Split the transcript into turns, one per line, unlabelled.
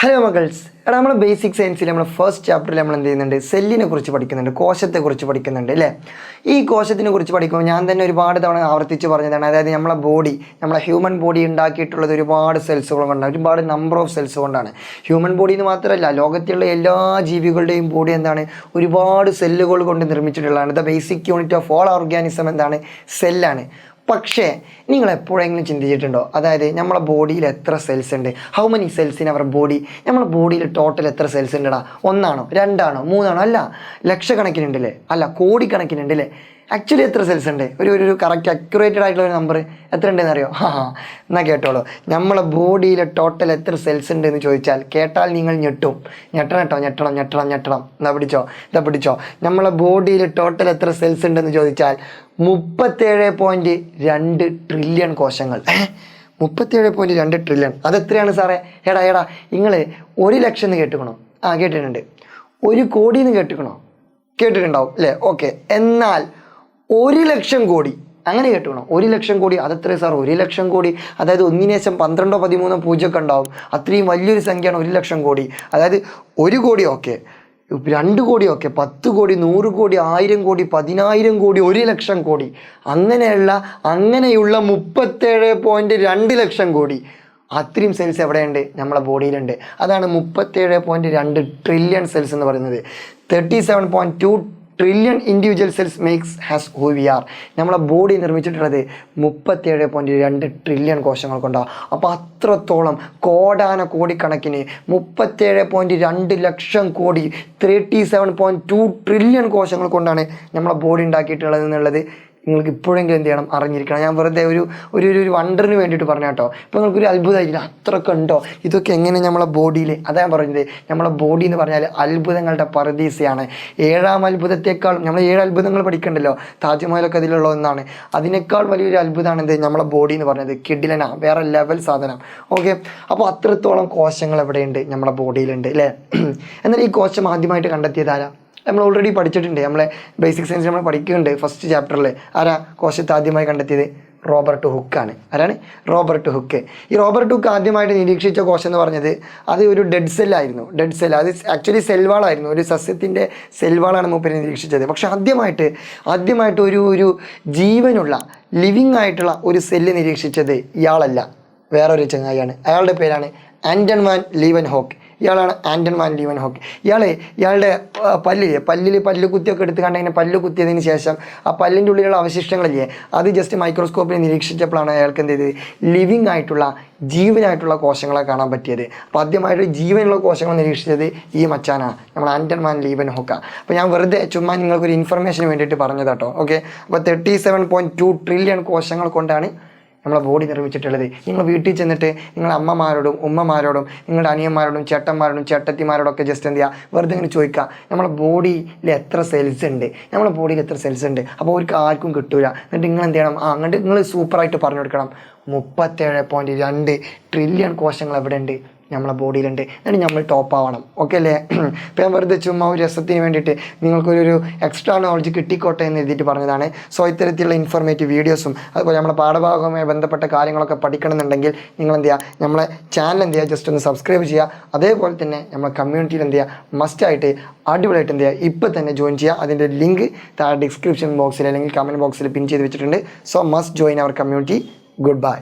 Hello മക്കൾസ്, എടാ നമ്മൾ basic സയൻസിൽ നമ്മൾ ഫസ്റ്റ് ചാപ്റ്ററിൽ നമ്മൾ എന്ത് ചെയ്യുന്നുണ്ട്, സെല്ലിനെ കുറിച്ച് പഠിക്കുന്നുണ്ട്, കോശത്തെക്കുറിച്ച് പഠിക്കുന്നുണ്ട് അല്ലേ. ഈ കോശത്തിനെ കുറിച്ച് പഠിക്കുമ്പോൾ ഞാൻ തന്നെ ഒരുപാട് തവണ ആവർത്തിച്ച് പറഞ്ഞതാണ്. അതായത് നമ്മളെ ബോഡി, നമ്മളെ ഹ്യൂമൻ ബോഡി ഉണ്ടാക്കിയിട്ടുള്ളത് ഒരുപാട് സെൽസുകൾ കൊണ്ടാണ്, ഒരുപാട് നമ്പർ ഓഫ് സെൽസ് കൊണ്ടാണ്. ഹ്യൂമൻ ബോഡി എന്ന് മാത്രമല്ല, ലോകത്തിലുള്ള എല്ലാ ജീവികളുടെയും ബോഡി എന്താണ്, ഒരുപാട് സെല്ലുകൾ കൊണ്ട് നിർമ്മിച്ചിട്ടുള്ളതാണ്. The basic unit of all organism എന്താണ്, സെല്ലാണ്. പക്ഷേ നിങ്ങൾ എപ്പോഴെങ്കിലും ചിന്തിച്ചിട്ടുണ്ടോ, അതായത് നമ്മളെ ബോഡിയിൽ എത്ര സെൽസ് ഉണ്ട്, how many cells in our body? നമ്മളെ ബോഡിയിൽ ടോട്ടൽ എത്ര സെൽസ് ഉണ്ടടാ? 1 ആണോ 2 ആണോ 3 ആണോ? അല്ല, ലക്ഷക്കണക്കിനുണ്ടല്ലേ, അല്ല കോടിക്കണക്കിനുണ്ടല്ലേ. ആക്ച്വലി എത്ര സെൽസ് ഉണ്ട്? ഒരു കറക്റ്റ് അക്യുറേറ്റഡ് ആയിട്ടുള്ള ഒരു നമ്പർ എത്ര ഉണ്ടെന്ന് അറിയോ? എന്നാൽ കേട്ടോളൂ, നമ്മളെ ബോഡിയിലെ ടോട്ടൽ എത്ര സെൽസ് ഉണ്ട് എന്ന് ചോദിച്ചാൽ കേട്ടാൽ നിങ്ങൾ ഞെട്ടും. ഞെട്ടണം കേട്ടോ, ഞെട്ടണം. ഇതാ പിടിച്ചോ. നമ്മളെ ബോഡിയിൽ ടോട്ടൽ എത്ര സെൽസ് ഉണ്ടെന്ന് ചോദിച്ചാൽ 37.2 ട്രില്യൺ കോശങ്ങൾ. 37.2 ട്രില്യൺ. അതെത്രയാണ് സാറേ? എടാ നിങ്ങൾ 1 ലക്ഷം എന്ന് കേട്ടുക്കണോ? കേട്ടിട്ടുണ്ട്. 1 കോടി എന്ന് കേട്ടുക്കണോ? കേട്ടിട്ടുണ്ടാവും അല്ലേ? ഓക്കെ, എന്നാൽ 1 ലക്ഷം കോടി അങ്ങനെ കേട്ടുക്കണോ? 1 ലക്ഷം കോടി. അതെത്ര സാർ? 1 ലക്ഷം കോടി അതായത് 1 12 13 പൂജ്യമൊക്കെ ഉണ്ടാവും. അത്രയും വലിയൊരു സംഖ്യയാണ് 1 ലക്ഷം കോടി. അതായത് 1 കോടി ഓക്കെ, 2 കോടി ഓക്കെ, 10 കോടി, 100 കോടി, 1000 കോടി, 10,000 കോടി, 1 ലക്ഷം കോടി, അങ്ങനെയുള്ള 37.2 ലക്ഷം കോടി. അത്രയും സെൽസ് എവിടെയുണ്ട്? നമ്മളെ ബോഡിയിലുണ്ട്. അതാണ് 37.2 ട്രില്യൺ സെൽസ് എന്ന് പറയുന്നത്. 37.2 trillion individual cells makes us who we are. നമ്മളെ ബോഡി നിർമ്മിച്ചിട്ടുള്ളത് 37.2 ട്രില്യൺ കോശങ്ങൾ കൊണ്ടാണ്. അപ്പോൾ അത്രത്തോളം കോടിക്കണക്കിന് 37.2 ലക്ഷം കോടി 37.2 ട്രില്യൺ കോശങ്ങൾ കൊണ്ടാണ് നമ്മളെ ബോഡി ഉണ്ടാക്കിയിട്ടുള്ളത് എന്നുള്ളത് നിങ്ങൾക്ക് ഇപ്പോഴെങ്കിലും എന്ത് ചെയ്യണം, അറിഞ്ഞിരിക്കണം. ഞാൻ വെറുതെ ഒരു വണ്ടറിന് വേണ്ടിയിട്ട് പറഞ്ഞ കേട്ടോ. ഇപ്പോൾ നിങ്ങൾക്കൊരു അത്ഭുതമായിരിക്കും, അത്രയൊക്കെ ഉണ്ടോ, ഇതൊക്കെ എങ്ങനെ നമ്മളെ ബോഡിയിൽ. അതാ ഞാൻ പറഞ്ഞത്, നമ്മളെ ബോഡി എന്ന് പറഞ്ഞാൽ അത്ഭുതങ്ങളുടെ പറുദീസയാണ്. 7-ാം അത്ഭുതത്തെക്കാൾ നമ്മൾ 7 അത്ഭുതങ്ങൾ പഠിക്കണ്ടല്ലോ, താജ്മഹലൊക്കെ അതിലുള്ള ഒന്നാണ്. അതിനേക്കാൾ വലിയൊരു അത്ഭുതമാണ് എന്ത്, നമ്മളെ ബോഡി എന്ന് പറഞ്ഞത്. കിഡിലനാ, വേറെ ലെവൽ സാധനം. ഓക്കെ, അപ്പോൾ അത്രത്തോളം കോശങ്ങൾ എവിടെയുണ്ട്? നമ്മളെ ബോഡിയിലുണ്ട് അല്ലേ. എന്നാൽ ഈ കോശം ആദ്യമായിട്ട് കണ്ടെത്തിയതാരാ? നമ്മൾ ഓൾറെഡി പഠിച്ചിട്ടുണ്ട്, നമ്മളെ ബേസിക് സയൻസ് നമ്മൾ പഠിക്കുന്നുണ്ട് ഫസ്റ്റ് ചാപ്റ്ററിൽ. ആരാ കോശത്തെ ആദ്യമായി കണ്ടെത്തിയത്? റോബർട്ട് ഹുക്കാണ്. ആരാണ്? Robert hook. ഈ റോബർട്ട് ഹുക്ക് ആദ്യമായിട്ട് നിരീക്ഷിച്ച കോശം എന്ന് പറഞ്ഞത് അത് ഒരു ഡെഡ് സെല്ലായിരുന്നു. അത് ആക്ച്വലി സെൽവാളായിരുന്നു, ഒരു സസ്യത്തിൻ്റെ സെൽവാളാണ് മൂപ്പര് നിരീക്ഷിച്ചത്. പക്ഷെ ആദ്യമായിട്ട് ഒരു ജീവനുള്ള ലിവിങ് ആയിട്ടുള്ള ഒരു സെല്ല് നിരീക്ഷിച്ചത് ഇയാളല്ല, വേറൊരു ചങ്ങായിയാണ്. അയാളുടെ പേരാണ് ആൻറ്റൺ വാൻ ലീവൻഹോക്ക്. ഇയാളാണ് ആൻറ്റൺ വാൻ ലീവൻഹോക്ക്. ഇയാളുടെ പല്ല് കുത്തിയൊക്കെ എടുത്ത് കണ്ടിങ്ങനെ പല്ല് കുത്തിയതിന് ശേഷം ആ പല്ലിൻ്റെ ഉള്ളിലുള്ള അവശിഷ്ടങ്ങളില്ലേ, അത് ജസ്റ്റ് മൈക്രോസ്കോപ്പിൽ നിരീക്ഷിച്ചപ്പോഴാണ് അയാൾക്ക് എന്ത് ചെയ്തത്, ലിവിങ് ആയിട്ടുള്ള ജീവനായിട്ടുള്ള കോശങ്ങളെ കാണാൻ പറ്റിയത്. അപ്പോൾ ആദ്യമായിട്ട് ജീവനുള്ള കോശങ്ങൾ നിരീക്ഷിച്ചത് ഈ മച്ചാനാണ്, നമ്മൾ ആൻറ്റൺ വാൻ ലീവൻഹോക്ക്. അപ്പോൾ ഞാൻ വെറുതെ ചുമ്മാ നിങ്ങൾക്കൊരു ഇൻഫർമേഷന് വേണ്ടിയിട്ട് പറഞ്ഞതാട്ടോ. ഓക്കെ, അപ്പോൾ 37.2 ട്രില്യൺ കോശങ്ങൾ കൊണ്ടാണ് നമ്മളെ ബോഡി നിർമ്മിച്ചിട്ടുള്ളത്. നിങ്ങൾ വീട്ടിൽ ചെന്നിട്ട് നിങ്ങളുടെ അമ്മമാരോടും ഉമ്മമാരോടും നിങ്ങളുടെ അനിയന്മാരോടും ചേട്ടന്മാരോടും ചേട്ടത്തിമാരോടൊക്കെ ജസ്റ്റ് എന്ത് ചെയ്യുക, വെറുതെ ഇങ്ങനെ ചോദിക്കുക, നമ്മളെ ബോഡിയിൽ എത്ര സെൽസ് ഉണ്ട്, നമ്മളെ ബോഡിയിൽ എത്ര സെൽസ് ഉണ്ട്. അപ്പോൾ അവർക്ക് ആർക്കും കിട്ടൂല. എന്നിട്ട് നിങ്ങൾ എന്ത് ചെയ്യണം, എന്നിട്ട് നിങ്ങൾ സൂപ്പറായിട്ട് പറഞ്ഞു കൊടുക്കണം, 37.2 ട്രില്യൺ കോശങ്ങൾ എവിടെ ഉണ്ട്, നമ്മളെ ബോഡിയിലുണ്ട്. എന്നിട്ട് നമ്മൾ ടോപ്പ് ആവണം. ഓക്കെ അല്ലേ? ഇപ്പോൾ ഞാൻ വെറുതെ ചുമ്മാ ഒരു രസത്തിന് വേണ്ടിയിട്ട് നിങ്ങൾക്കൊരു എക്സ്ട്രാ നോളജ് കിട്ടിക്കോട്ടെ എന്ന് എഴുതിയിട്ട് പറഞ്ഞതാണ്. സോ ഇത്തരത്തിലുള്ള ഇൻഫോർമേറ്റീവ് വീഡിയോസും അതുപോലെ നമ്മളെ പാഠഭാഗവുമായി ബന്ധപ്പെട്ട കാര്യങ്ങളൊക്കെ പഠിക്കണമെന്നുണ്ടെങ്കിൽ നിങ്ങൾ എന്ത് ചെയ്യുക, നമ്മളെ ചാനൽ എന്ത് ചെയ്യുക, ജസ്റ്റ് ഒന്ന് സബ്സ്ക്രൈബ് ചെയ്യുക. അതേപോലെ തന്നെ നമ്മളെ കമ്മ്യൂണിറ്റിയിൽ എന്ത് ചെയ്യുക, മസ്റ്റായിട്ട് അടിപൊളിയായിട്ട് എന്ത് ചെയ്യുക, ഇപ്പോൾ തന്നെ ജോയിൻ ചെയ്യുക. അതിൻ്റെ ലിങ്ക് താഴെ ഡിസ്ക്രിപ്ഷൻ ബോക്സിൽ അല്ലെങ്കിൽ കമൻറ്റ് ബോക്സിൽ പിൻ ചെയ്ത് വെച്ചിട്ടുണ്ട്. So must join our community. Good by.